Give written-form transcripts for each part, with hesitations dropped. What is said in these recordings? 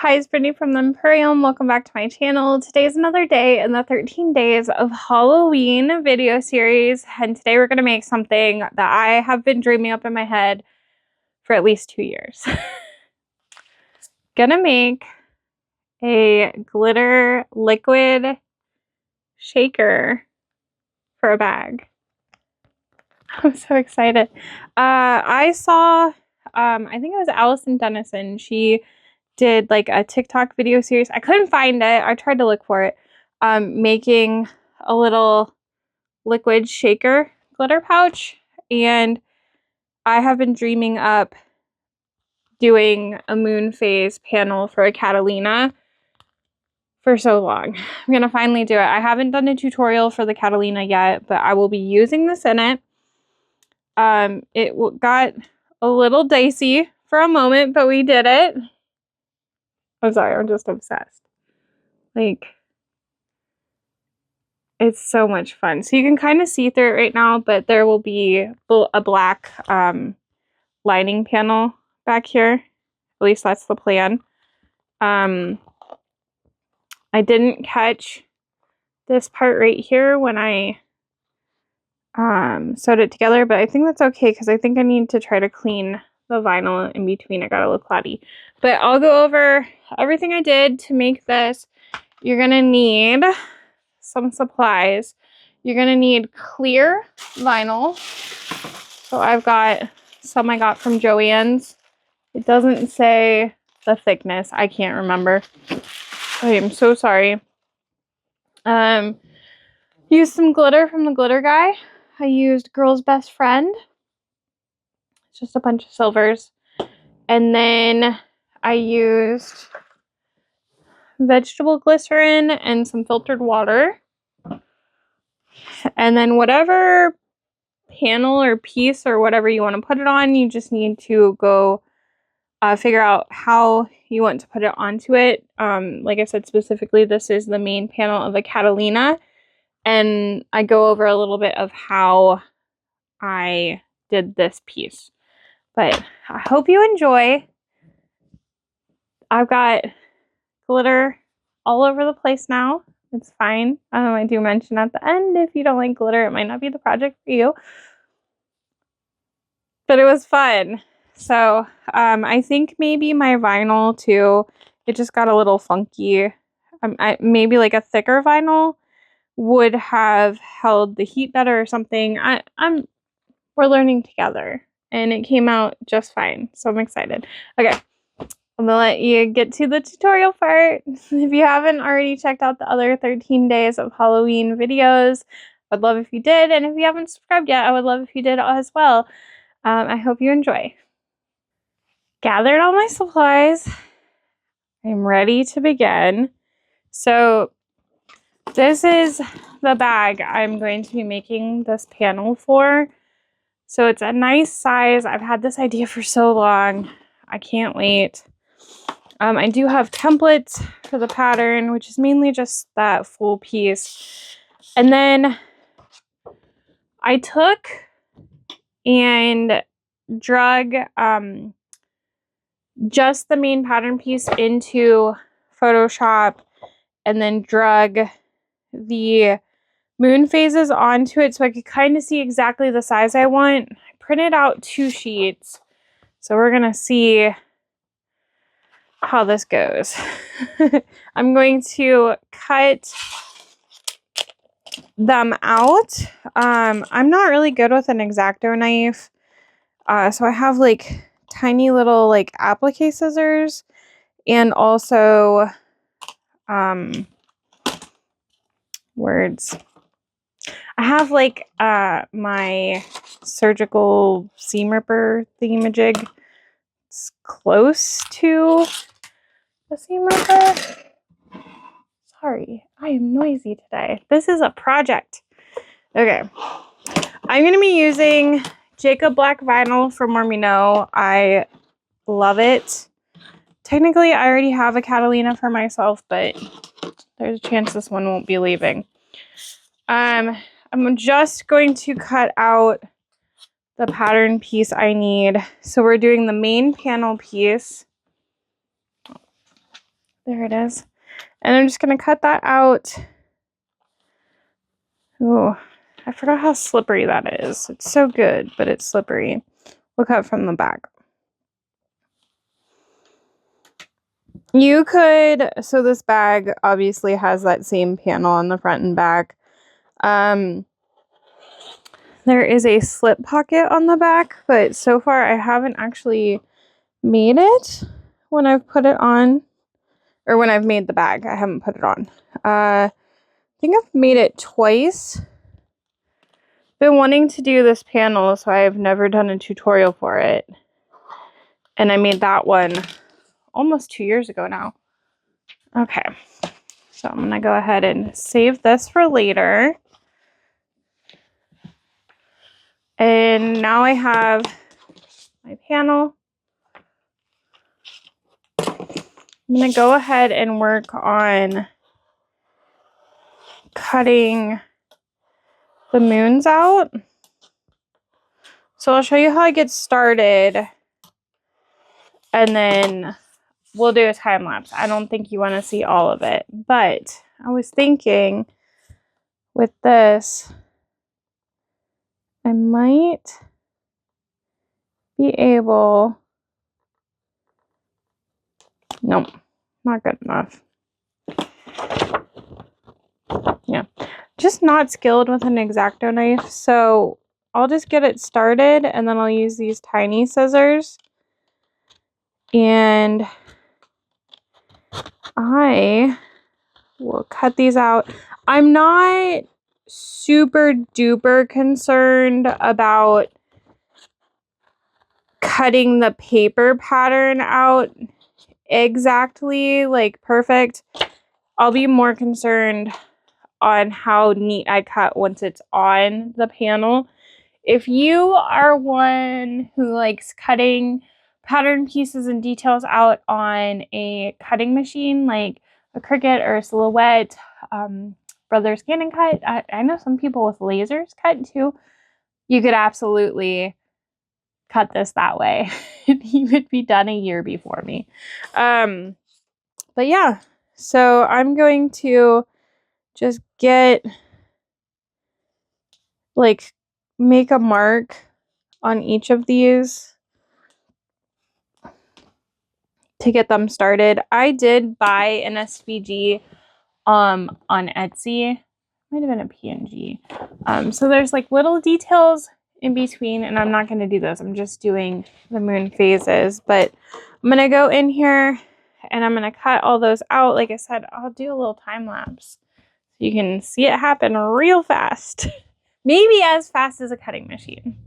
Hi, it's Brittany from the Empurrium. Welcome back to my channel. Today is another day in the 13 days of Halloween video series, and today we're going to make something that I have been dreaming up in my head for at least 2 years. Gonna make a glitter liquid shaker for a bag. I'm so excited. I saw, I think it was Allison Dennison. She did like a TikTok video series. I couldn't find it. I tried to look for it. Making a little liquid shaker glitter pouch. And I have been dreaming up doing a moon phase panel for a Catalina for so long. I'm going to finally do it. I haven't done a tutorial for the Catalina yet, but I will be using this in it. It got a little dicey for a moment, but we did it. I'm sorry, I'm just obsessed. Like, it's so much fun. So you can kind of see through it right now, but there will be a black lining panel back here. At least that's the plan. I didn't catch this part right here when I sewed it together, but I think that's okay because I think I need to try to clean the vinyl in between. It got a little cloudy. But I'll go over everything I did to make this. You're going to need some supplies. You're going to need clear vinyl. So I've got some I got from Joann's. It doesn't say the thickness. I can't remember. I am so sorry. Used some glitter from the glitter guy. I used Girl's Best Friend. It's just a bunch of silvers. And then I used vegetable glycerin and some filtered water. And then whatever panel or piece or whatever you want to put it on, you just need to go figure out how you want to put it onto it. Like I said, specifically, this is the main panel of a Catalina. And I go over a little bit of how I did this piece. But I hope you enjoy. I've got glitter all over the place now. It's fine. I do mention at the end, if you don't like glitter, it might not be the project for you. But it was fun. So I think maybe my vinyl too, it just got a little funky. Maybe like a thicker vinyl would have held the heat better or something. We're learning together, and it came out just fine. So I'm excited. Okay. I'm gonna let you get to the tutorial part. If you haven't already checked out the other 13 days of Halloween videos, I'd love if you did. And if you haven't subscribed yet, I would love if you did as well. I hope you enjoy. Gathered all my supplies. I'm ready to begin. So this is the bag I'm going to be making this panel for. So it's a nice size. I've had this idea for so long. I can't wait. I do have templates for the pattern, which is mainly just that full piece. And then I took and drug just the main pattern piece into Photoshop and then drug the moon phases onto it so I could kind of see exactly the size I want. I printed out 2 sheets. So we're going to see how this goes. I'm going to cut them out. I'm not really good with an X-Acto knife. So I have like tiny little like applique scissors and also words. I have like my surgical seam ripper thingamajig. It's close to the seam ripper. Sorry, I am noisy today. This is a project. Okay, I'm going to be using Jacob Black vinyl from Mormino. I love it. Technically, I already have a Catalina for myself, but there's a chance this one won't be leaving. I'm just going to cut out the pattern piece I need. So we're doing the main panel piece. There it is. And I'm just going to cut that out. Oh, I forgot how slippery that is. It's so good, but it's slippery. We'll cut from the back. You could, so this bag obviously has that same panel on the front and back. There is a slip pocket on the back, but so far I haven't actually made it when I've put it on, or when I've made the bag. I haven't put it on. I think I've made it twice. Been wanting to do this panel, so I've never done a tutorial for it. And I made that one almost 2 years ago now. Okay, so I'm gonna go ahead and save this for later. And now I have my panel. I'm gonna go ahead and work on cutting the moons out. So I'll show you how I get started, and then we'll do a time lapse. I don't think you want to see all of it, but I was thinking with this, I might be able, nope, not good enough. Yeah, just not skilled with an X-Acto knife, so I'll just get it started, and then I'll use these tiny scissors, and I will cut these out. I'm not super duper concerned about cutting the paper pattern out exactly like perfect. I'll be more concerned on how neat I cut once it's on the panel. If you are one who likes cutting pattern pieces and details out on a cutting machine like a Cricut or a Silhouette, Brothers Cannon Cut, I know some people with lasers cut too. You could absolutely cut this that way. You would be done a year before me. But yeah, so I'm going to just make a mark on each of these to get them started. I did buy an SVG on Etsy. Might have been a PNG. So there's like little details in between, and I'm not going to do those. I'm just doing the moon phases, but I'm going to go in here and I'm going to cut all those out. Like I said, I'll do a little time lapse so you can see it happen real fast. Maybe as fast as a cutting machine.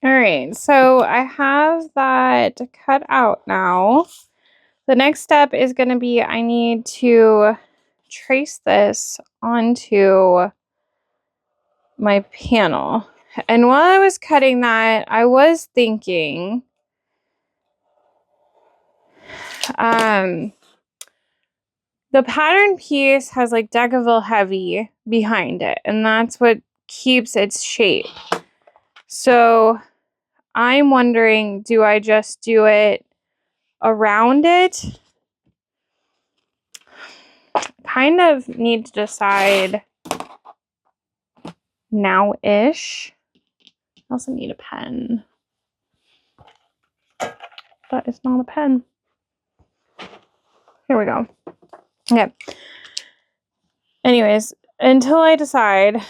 All right, so I have that cut out now. The next step is going to be I need to trace this onto my panel. And while I was cutting that, I was thinking, the pattern piece has like Decaville Heavy behind it, and that's what keeps its shape. So I'm wondering, do I just do it around it? kind of need to decide now-ish. I also need a pen. But it's not a pen. Here we go. Okay. Anyways, until I decide,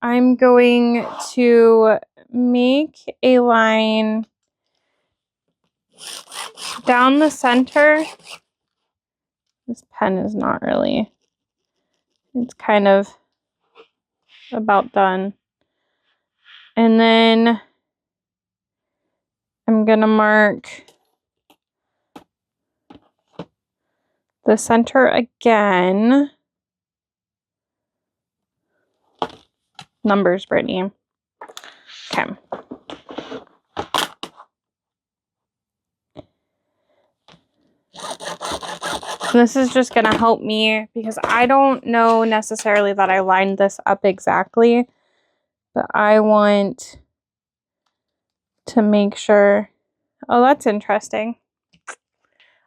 I'm going to make a line down the center. This pen is not really, it's kind of about done. And then I'm gonna mark the center again. Numbers, Brittany. Okay. This is just gonna help me because I don't know necessarily that I lined this up exactly, but I want to make sure. Oh, that's interesting.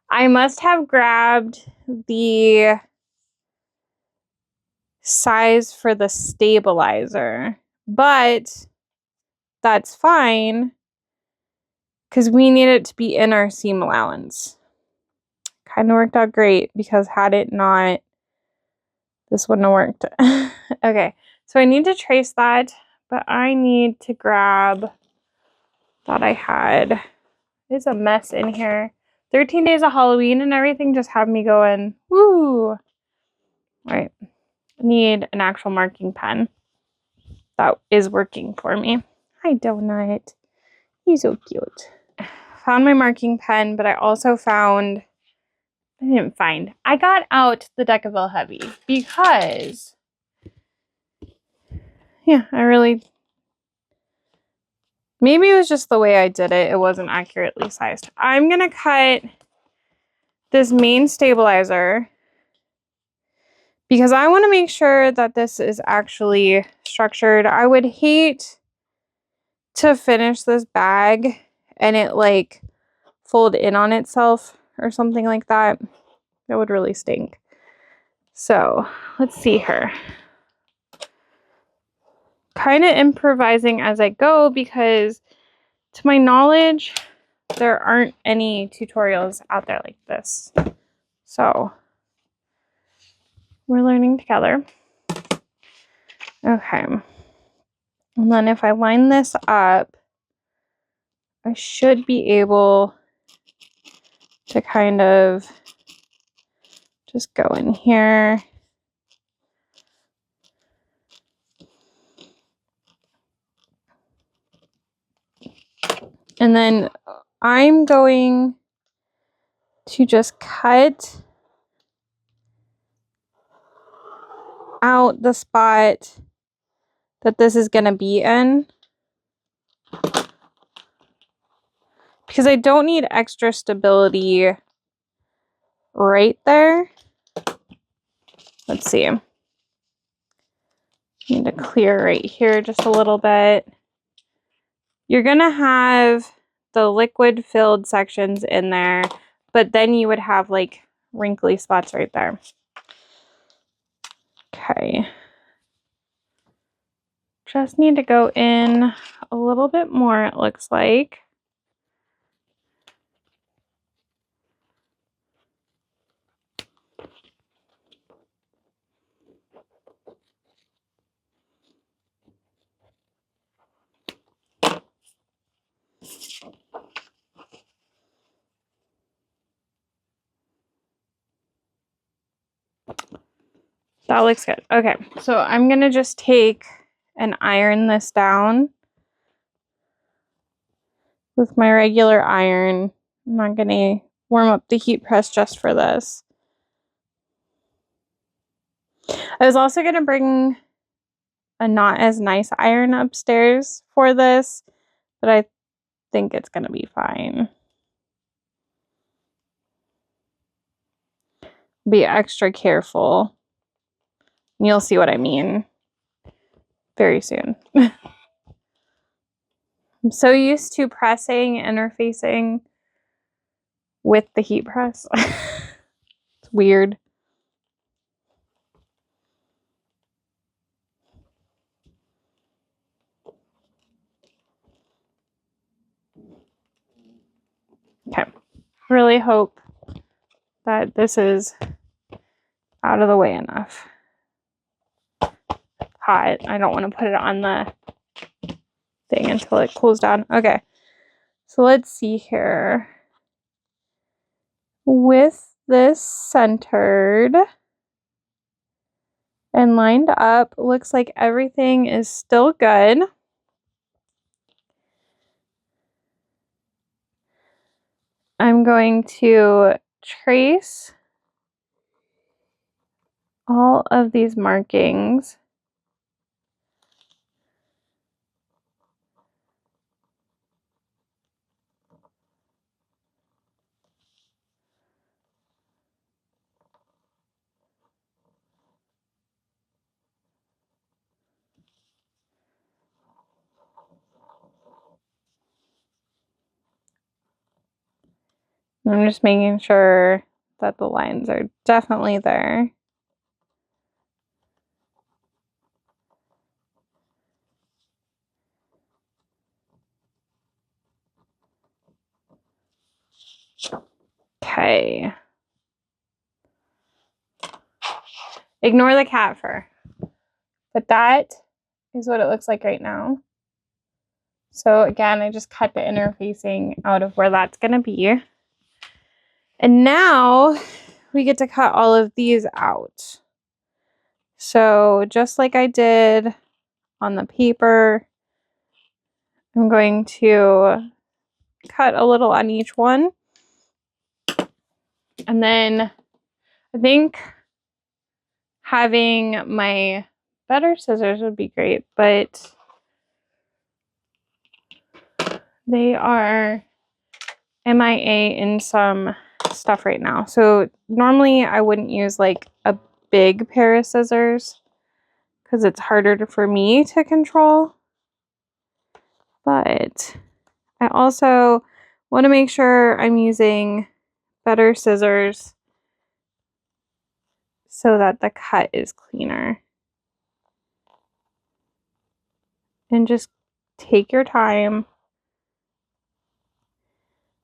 I must have grabbed the size for the stabilizer, but that's fine because we need it to be in our seam allowance. Kind of worked out great because had it not, this wouldn't have worked. Okay, so I need to trace that, but I need to grab that I had. There's a mess in here. 13 days of Halloween and everything just had me going, woo. All right, I need an actual marking pen. That is working for me. Hi, Donut. He's so cute. Found my marking pen, but I also found, I got out the Decaville Heavy because, yeah, maybe it was just the way I did it. It wasn't accurately sized. I'm going to cut this main stabilizer because I want to make sure that this is actually structured. I would hate to finish this bag and it like fold in on itself or something like that. That would really stink. So let's see her. Kind of improvising as I go because to my knowledge, there aren't any tutorials out there like this. So we're learning together. Okay. And then if I line this up, I should be able to kind of just go in here. And then I'm going to just cut out the spot that this is going to be in. Because I don't need extra stability right there. Let's see. I need to clear right here just a little bit. You're going to have the liquid filled sections in there, but then you would have like wrinkly spots right there. Okay. Just need to go in a little bit more, it looks like. That looks good. Okay, so I'm going to just take and iron this down with my regular iron. I'm not going to warm up the heat press just for this. I was also going to bring a not as nice iron upstairs for this, but I think it's going to be fine. Be extra careful. You'll see what I mean very soon. I'm so used to pressing, interfacing with the heat press. It's weird. Okay. Really hope that this is out of the way enough. Hot. I don't want to put it on the thing until it cools down. Okay. So let's see here. With this centered and lined up, looks like everything is still good. I'm going to trace all of these markings. I'm just making sure that the lines are definitely there. Okay. Ignore the cat fur. But that is what it looks like right now. So again, I just cut the interfacing out of where that's going to be. And now we get to cut all of these out. So just like I did on the paper, I'm going to cut a little on each one. And then I think having my better scissors would be great, but they are MIA in some stuff right now. So normally I wouldn't use like a big pair of scissors because it's harder for me to control. But I also want to make sure I'm using better scissors so that the cut is cleaner. And just take your time.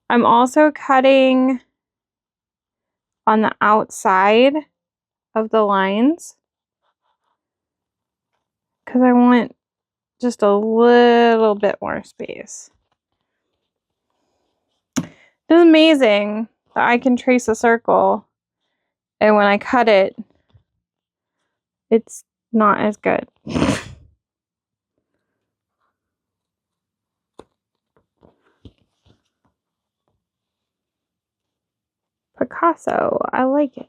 I'm also cutting on the outside of the lines because I want just a little bit more space. It's amazing that I can trace a circle, and when I cut it, it's not as good. Picasso, I like it.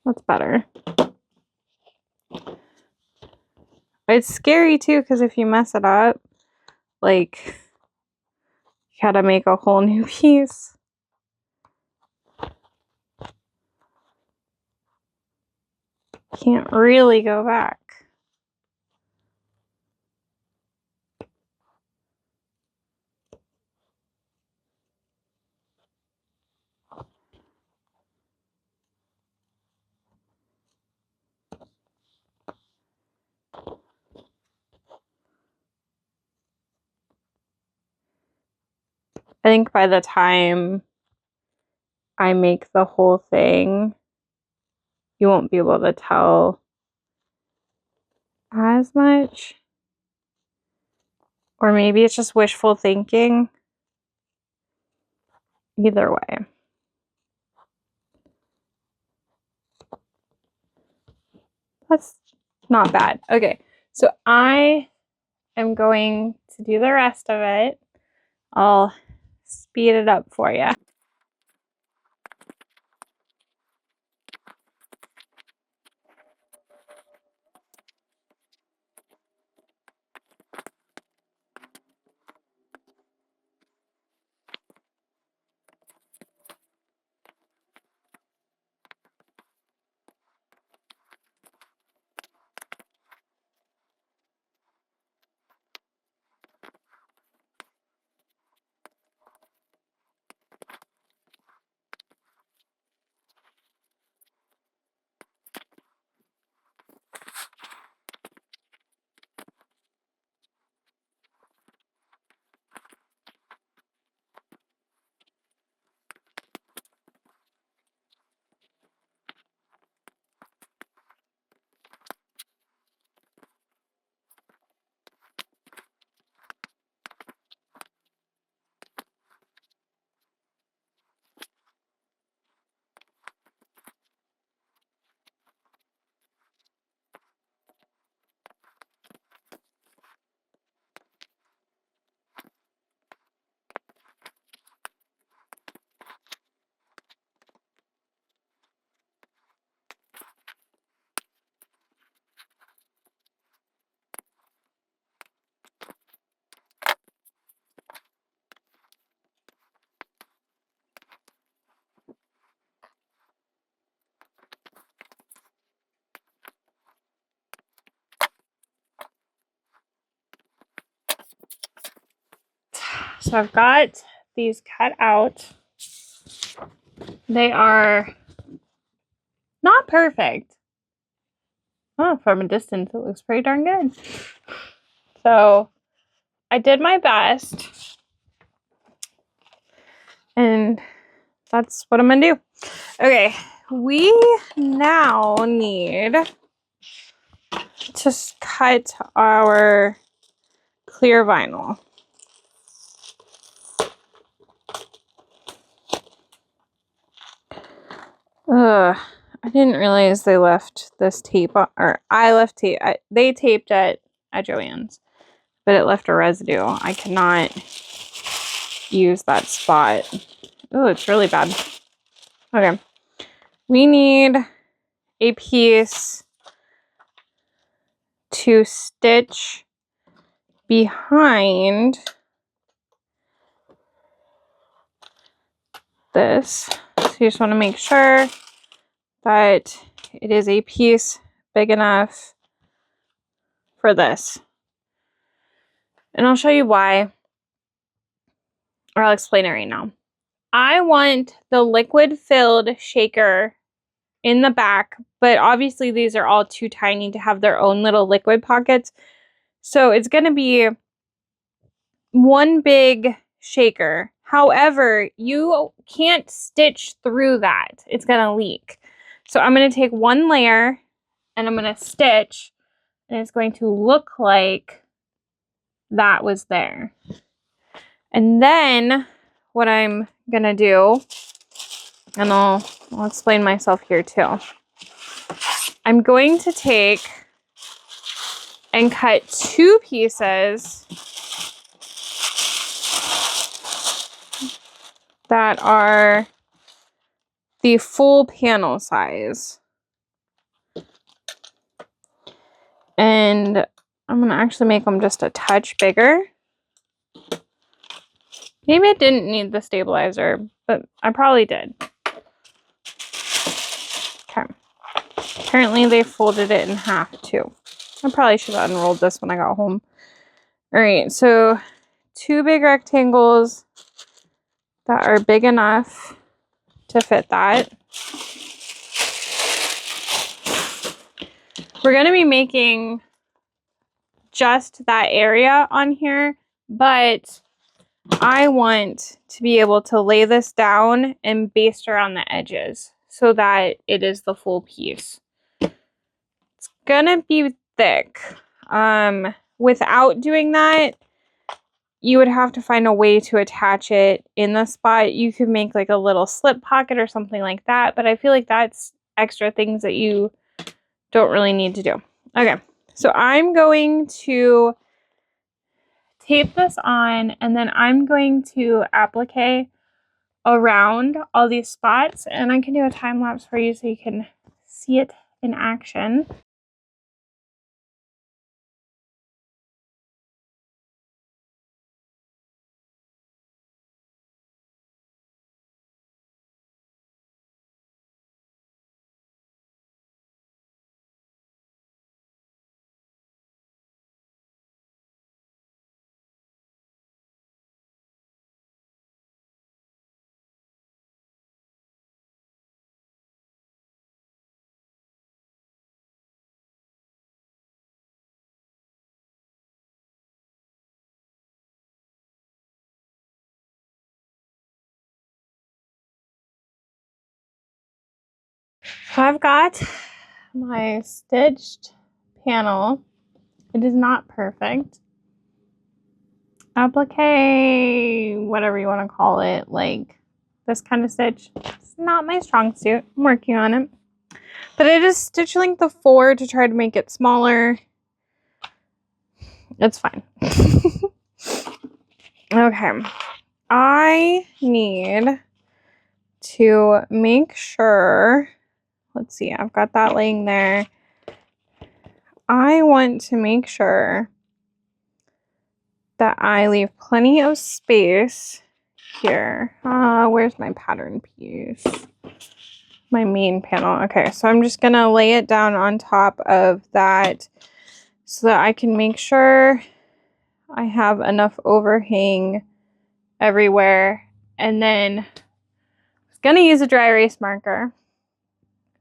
That's better. It's scary too, because if you mess it up, like, you gotta make a whole new piece. Can't really go back. I think by the time I make the whole thing, you won't be able to tell as much. Or maybe it's just wishful thinking. Either way. That's not bad. Okay, so I am going to do the rest of it. I'll speed it up for you. So I've got these cut out. They are not perfect. Oh, from a distance, it looks pretty darn good. So I did my best. And that's what I'm gonna do. Okay, we now need to cut our clear vinyl. I didn't realize they left this tape on, or I left tape. They taped it at Joann's, but it left a residue. I cannot use that spot. Oh, it's really bad. Okay, we need a piece to stitch behind this. So you just want to make sure that it is a piece big enough for this. And I'll show you why, or I'll explain it right now. I want the liquid-filled shaker in the back, but obviously these are all too tiny to have their own little liquid pockets. So it's going to be one big shaker. However, you can't stitch through that. It's going to leak. So I'm going to take one layer and I'm going to stitch, and it's going to look like that was there. And then what I'm going to do, and I'll explain myself here too. I'm going to take and cut two pieces that are the full panel size. And I'm going to actually make them just a touch bigger. Maybe I didn't need the stabilizer, but I probably did. Okay. Apparently they folded it in half too. I probably should have unrolled this when I got home. All right, so two big rectangles that are big enough to fit that. We're going to be making just that area on here, but I want to be able to lay this down and baste around the edges so that it is the full piece. It's gonna be thick. Without doing that, you would have to find a way to attach it in the spot. You could make like a little slip pocket or something like that, but I feel like that's extra things that you don't really need to do. Okay, so I'm going to tape this on, and then I'm going to applique around all these spots, and I can do a time lapse for you so you can see it in action. So I've got my stitched panel. It is not perfect. Applique, whatever you want to call it, like this kind of stitch. It's not my strong suit. I'm working on it. But I just stitch length of 4 to try to make it smaller. It's fine. Okay. I need to make sure, let's see, I've got that laying there. I want to make sure that I leave plenty of space here. Where's my pattern piece? My main panel. Okay, so I'm just gonna lay it down on top of that so that I can make sure I have enough overhang everywhere. And then I was gonna use a dry erase marker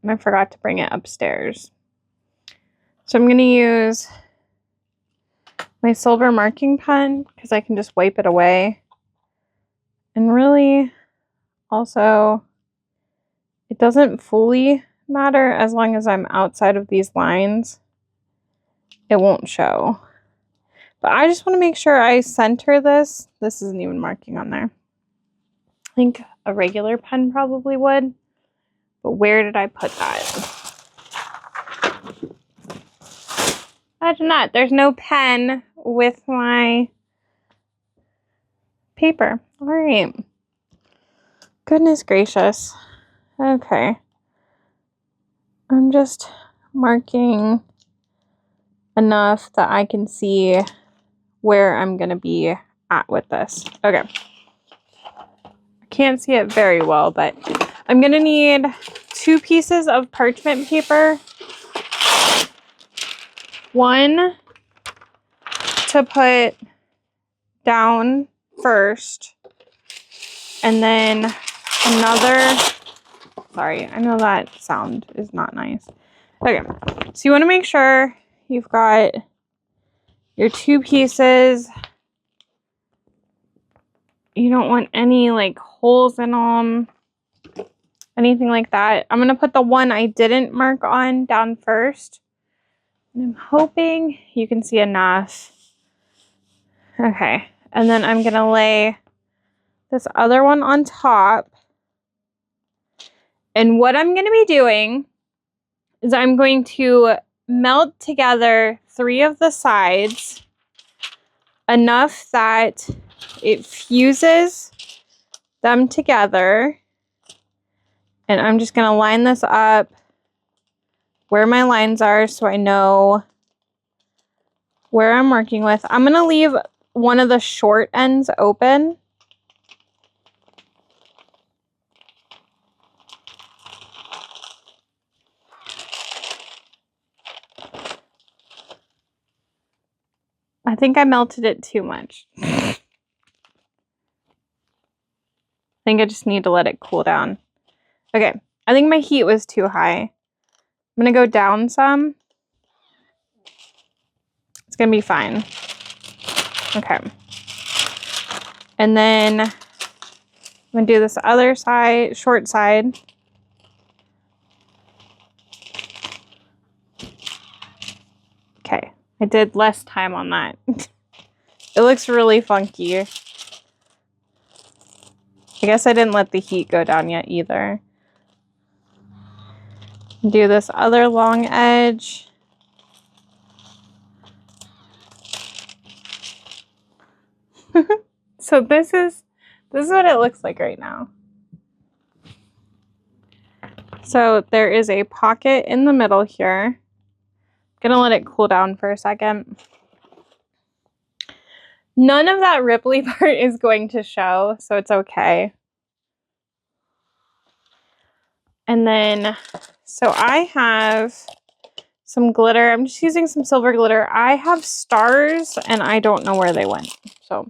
and I forgot to bring it upstairs. So I'm gonna use my silver marking pen because I can just wipe it away. And really, also, it doesn't fully matter as long as I'm outside of these lines. It won't show. But I just want to make sure I center this. This isn't even marking on there. I think a regular pen probably would. But where did I put that? I did not. There's no pen with my paper. All right. Goodness gracious. Okay. I'm just marking enough that I can see where I'm going to be at with this. Okay. I can't see it very well, but I'm going to need 2 pieces of parchment paper. One to put down first, and then another. Sorry, I know that sound is not nice. Okay, so you want to make sure you've got your 2 pieces. You don't want any like holes in them, anything like that. I'm going to put the one I didn't mark on down first. And I'm hoping you can see enough. Okay, and then I'm going to lay this other one on top. And what I'm going to be doing is I'm going to melt together 3 of the sides enough that it fuses them together. And I'm just going to line this up where my lines are so I know where I'm working with. I'm going to leave one of the short ends open. I think I melted it too much. I think I just need to let it cool down. Okay, I think my heat was too high. I'm going to go down some. It's going to be fine. Okay. And then I'm going to do this other side, short side. Okay, I did less time on that. It looks really funky. I guess I didn't let the heat go down yet either. Do this other long edge. So this is what it looks like right now. So there is a pocket in the middle here. Gonna let it cool down for a second. None of that ripply part is going to show, so it's okay. And then, so I have some glitter. I'm just using some silver glitter. I have stars and I don't know where they went. So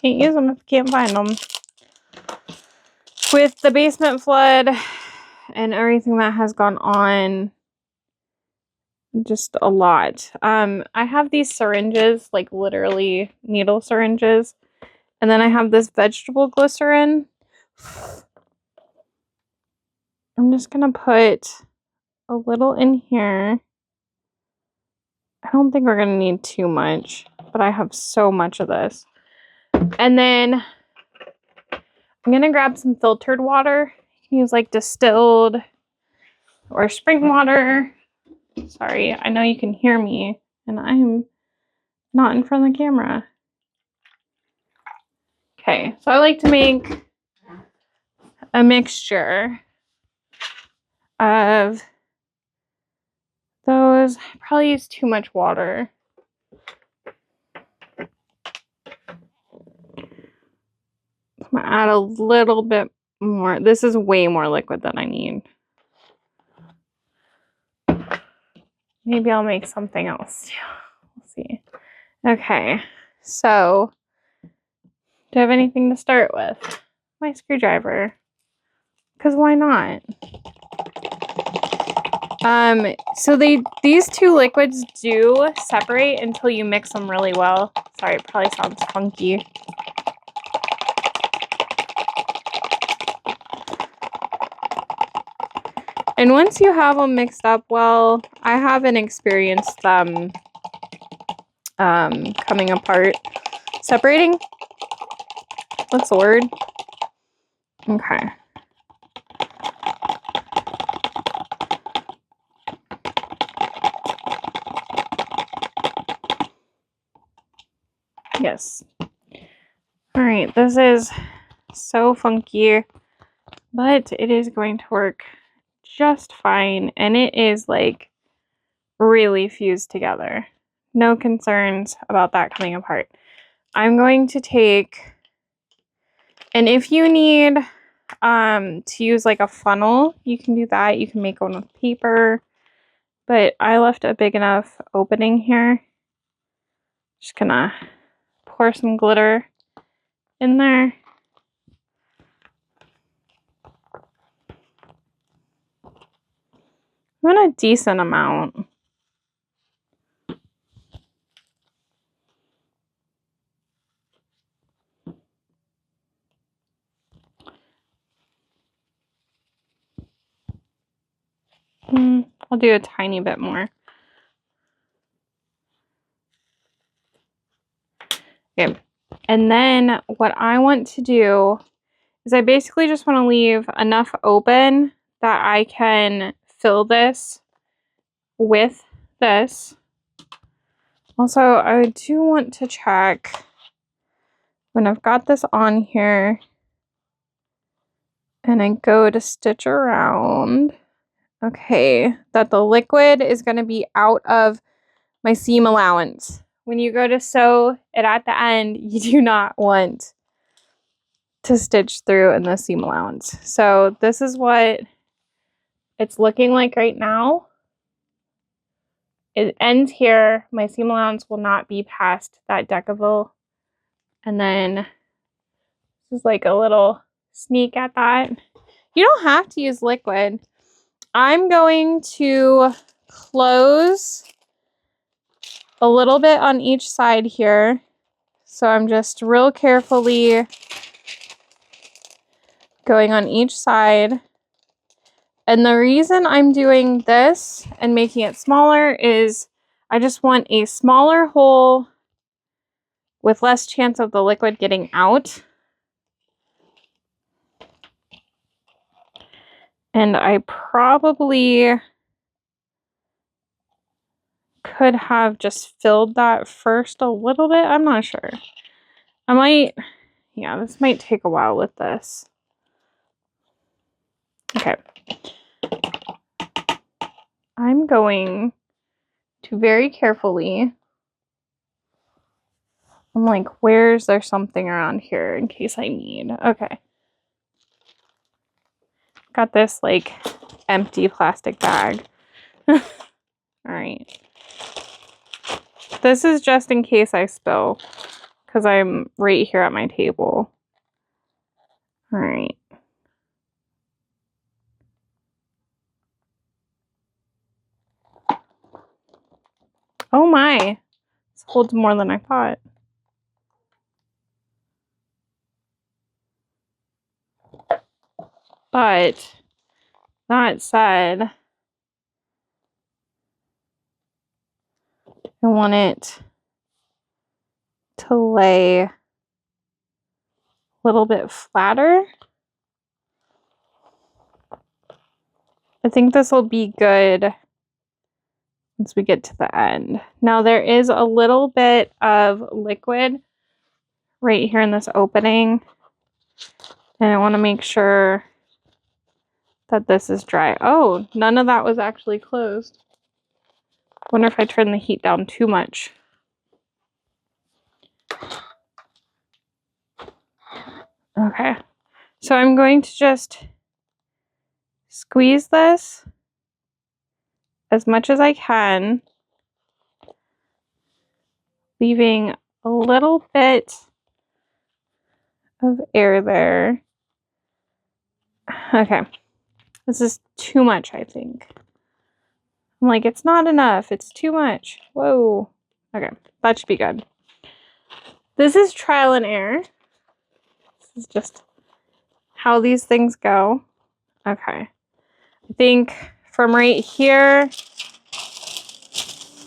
can't use them if I can't find them. With the basement flood and everything that has gone on, just a lot. I have these syringes, like literally needle syringes. And then I have this vegetable glycerin. I'm just gonna put a little in here. I don't think we're gonna need too much, but I have so much of this. And then I'm gonna grab some filtered water. You can use like distilled or spring water. Sorry, I know you can hear me and I'm not in front of the camera. Okay, so I like to make a mixture of those. I probably use too much water. I'm gonna add a little bit more. This is way more liquid than I need. Maybe I'll make something else too. We'll see. Okay, so Do I have anything to start with? My screwdriver. Because why not? So these two liquids do separate until you mix them really well. Sorry, it probably sounds funky. And once you have them mixed up well, I haven't experienced them coming apart. Separating? What's the word? Okay. Yes. All right, this is so funky, but it is going to work just fine, and it is like really fused together. No concerns about that coming apart. I'm going to take, and if you need to use like a funnel, you can do that. You can make one with paper, but I left a big enough opening here. Just gonna pour some glitter in there. I want a decent amount. I'll do a tiny bit more. Okay. And then what I want to do is I basically just want to leave enough open that I can fill this with this. Also, I do want to check when I've got this on here and I go to stitch around, okay, that the liquid is going to be out of my seam allowance. When you go to sew it at the end, you do not want to stitch through in the seam allowance. So this is what it's looking like right now. It ends here. My seam allowance will not be past that decaville. And then this is like a little sneak at that. You don't have to use liquid. I'm going to close a little bit on each side here. So I'm just real carefully going on each side. And the reason I'm doing this and making it smaller is I just want a smaller hole with less chance of the liquid getting out. And I probably could have just filled that first a little bit. I'm not sure. I might, yeah, this might take a while with this. Okay. I'm going to very carefully, I'm like, where's there something around here in case I need? Okay. Got this like empty plastic bag. All right. This is just in case I spill because I'm right here at my table. All right. Oh my, this holds more than I thought. But that said, I want it to lay a little bit flatter. I think this will be good once we get to the end. Now there is a little bit of liquid right here in this opening, and I want to make sure that this is dry. Oh, none of that was actually closed. Wonder if I turn the heat down too much. Okay, so I'm going to just squeeze this as much as I can, leaving a little bit of air there. Okay. This is too much, I think. I'm like, it's not enough. It's too much. Whoa. Okay. That should be good. This is trial and error. This is just how these things go. Okay. I think from right here.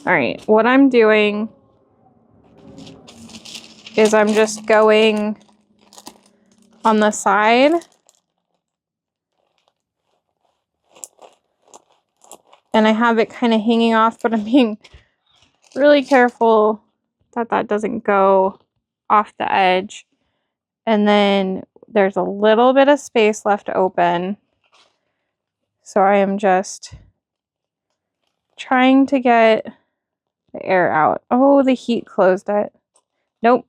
All right. What I'm doing is I'm just going on the side. And I have it kind of hanging off, but I'm being really careful that that doesn't go off the edge. And then there's a little bit of space left open. So I am just trying to get the air out. Oh, the heat closed it. Nope.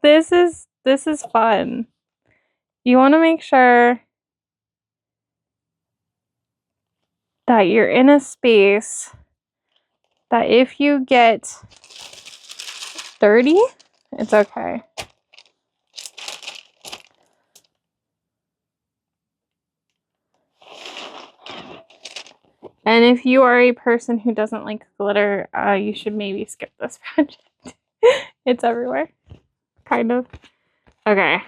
This is fun. You want to make sure that you're in a space that if you get dirty, it's okay. And if you are a person who doesn't like glitter, you should maybe skip this project. It's everywhere. Kind of. Okay.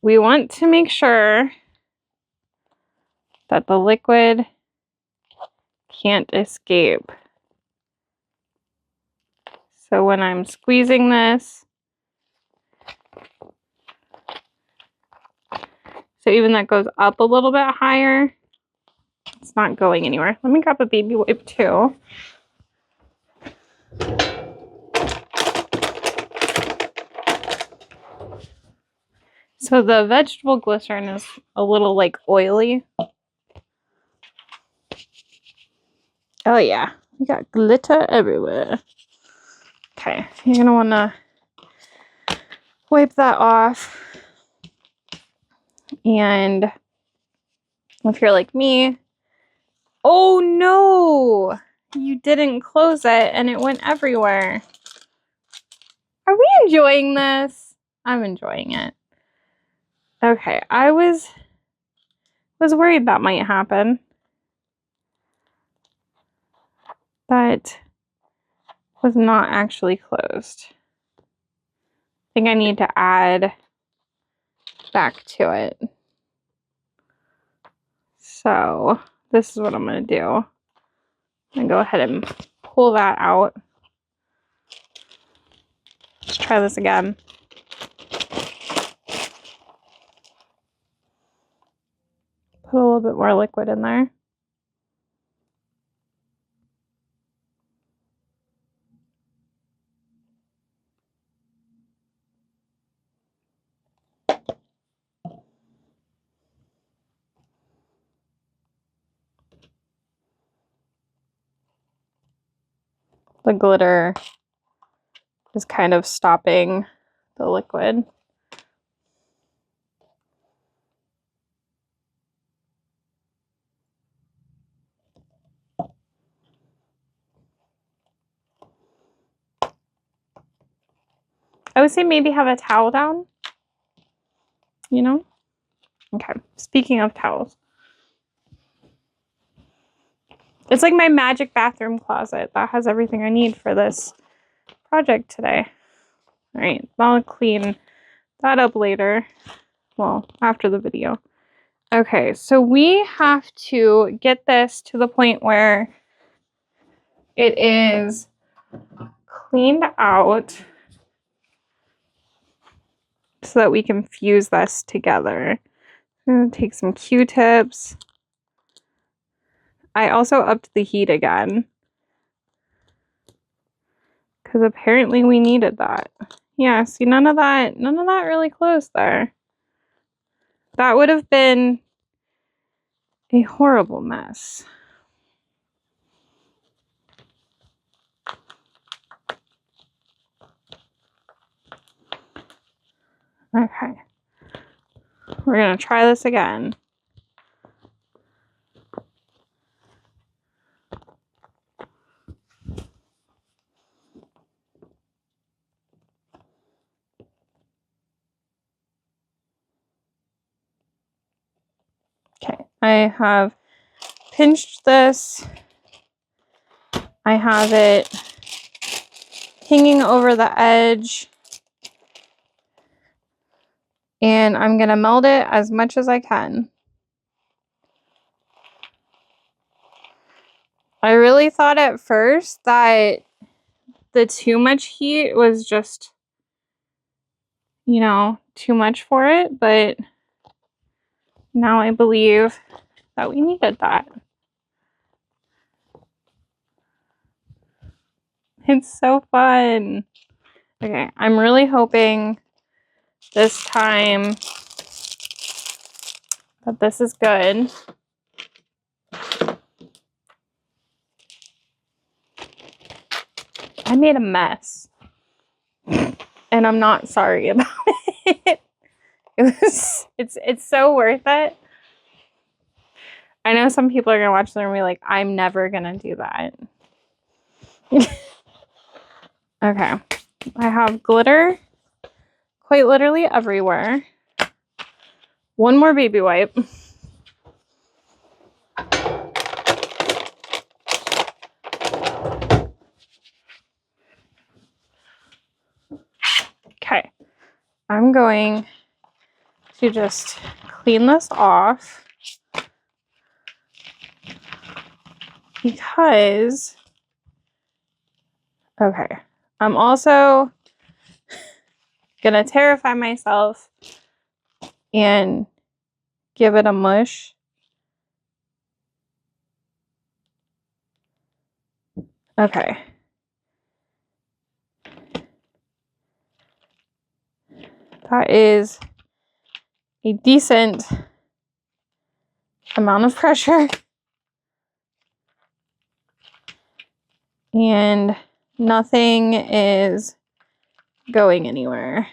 We want to make sure that the liquid can't escape. So when I'm squeezing this, so even that goes up a little bit higher, it's not going anywhere. Let me grab a baby wipe too. So the vegetable glycerin is a little like oily. Oh yeah, we got glitter everywhere. Okay, you're gonna wanna wipe that off. And if you're like me, oh no, you didn't close it and it went everywhere. Are we enjoying this? I'm enjoying it. Okay, I was worried that might happen. That was not actually closed. I think I need to add back to it. So this is what I'm going to do. I'm going to go ahead and pull that out. Let's try this again. Put a little bit more liquid in there. The glitter is kind of stopping the liquid. I would say maybe have a towel down, you know? Okay, speaking of towels. It's like my magic bathroom closet that has everything I need for this project today. All right, I'll clean that up later. Well, after the video. Okay, so we have to get this to the point where it is cleaned out so that we can fuse this together. I'm going to take some Q-tips. I also upped the heat again because apparently we needed that. Yeah, see, none of that really closed there. That would have been a horrible mess. Okay. We're going to try this again. Okay, I have pinched this. I have it hanging over the edge. And I'm going to meld it as much as I can. I really thought at first that the too much heat was just, you know, too much for it, but now I believe that we needed that. It's so fun. Okay, I'm really hoping this time that this is good. I made a mess. And I'm not sorry about it. It's so worth it. I know some people are gonna watch them and be like, I'm never gonna do that. Okay. I have glitter quite literally everywhere. One more baby wipe. Okay. I'm going to just clean this off because, okay, I'm also gonna terrify myself and give it a mush. Okay. That is a decent amount of pressure. And nothing is going anywhere.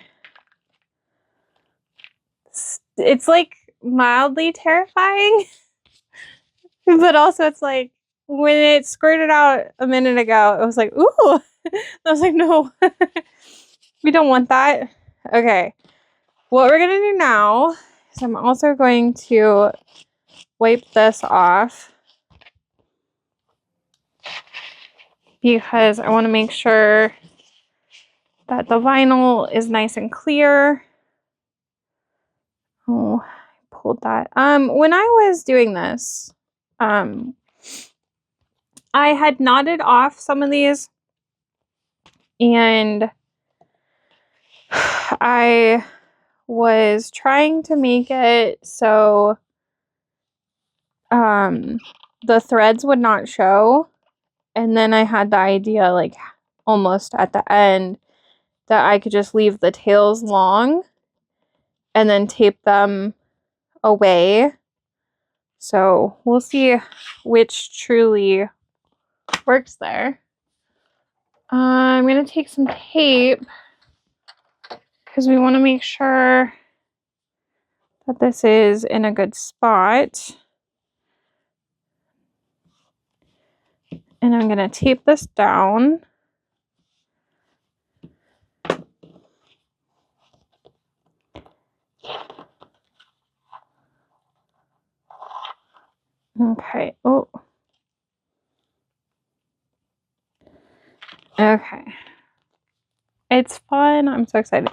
It's like mildly terrifying, but also it's like when it squirted out a minute ago, it was like, ooh. I was like, no, we don't want that. Okay, what we're gonna do now is I'm also going to wipe this off because I want to make sure that the vinyl is nice and clear. Oh, I pulled that. When I was doing this, I had knotted off some of these and I was trying to make it so the threads would not show. And then I had the idea, like almost at the end, that I could just leave the tails long and then tape them away. So we'll see which truly works there. I'm going to take some tape because we want to make sure that this is in a good spot. And I'm going to tape this down. Okay. Oh. Okay. It's fun. I'm so excited.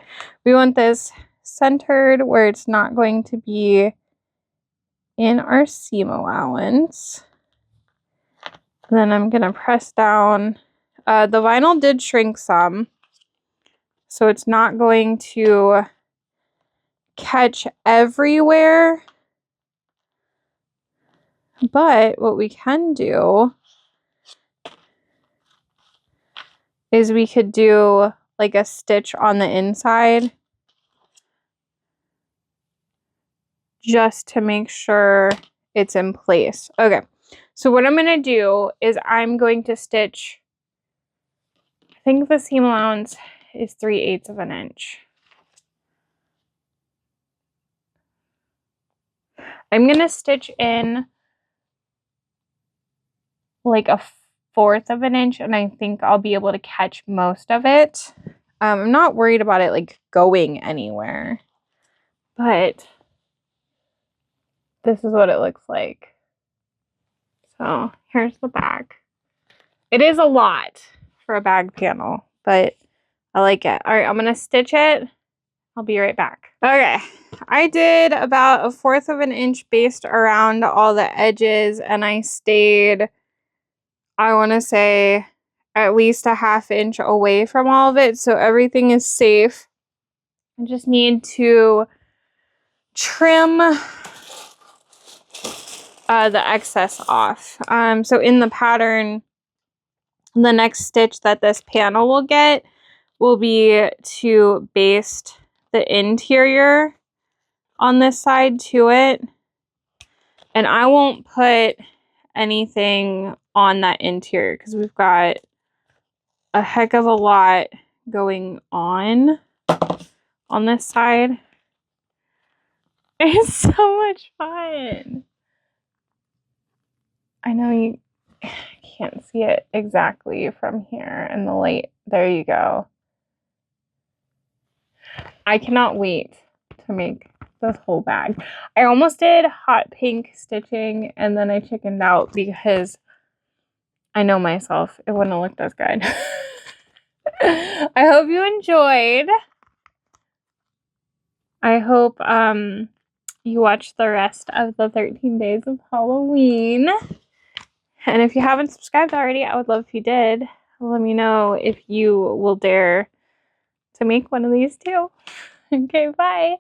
We want this centered where it's not going to be in our seam allowance. Then I'm going to press down. The vinyl did shrink some, so it's not going to catch everywhere. But what we can do is we could do like a stitch on the inside just to make sure it's in place. Okay, so what I'm going to do is I'm going to stitch, I think the seam allowance is 3/8 of an inch. I'm going to stitch in like 1/4 of an inch, and I think I'll be able to catch most of it. I'm not worried about it like going anywhere, but this is what it looks like. So here's the bag. It is a lot for a bag panel, but I like it. All right, I'm gonna stitch it. I'll be right back. Okay, I did about 1/4 of an inch based around all the edges, and I stayed, I want to say, at least a 1/2 inch away from all of it, so everything is safe. I just need to trim the excess off. So in the pattern, the next stitch that this panel will get will be to baste the interior on this side to it. And I won't put anything on that interior because we've got a heck of a lot going on this side. It's so much fun. I know you can't see it exactly from here in the light. There you go. I cannot wait to make this whole bag. I almost did hot pink stitching and then I chickened out because I know myself, it wouldn't have looked as good. I hope you enjoyed. I hope you watch the rest of the 13 days of Halloween. And if you haven't subscribed already, I would love if you did. Let me know if you will dare to make one of these too. Okay, bye.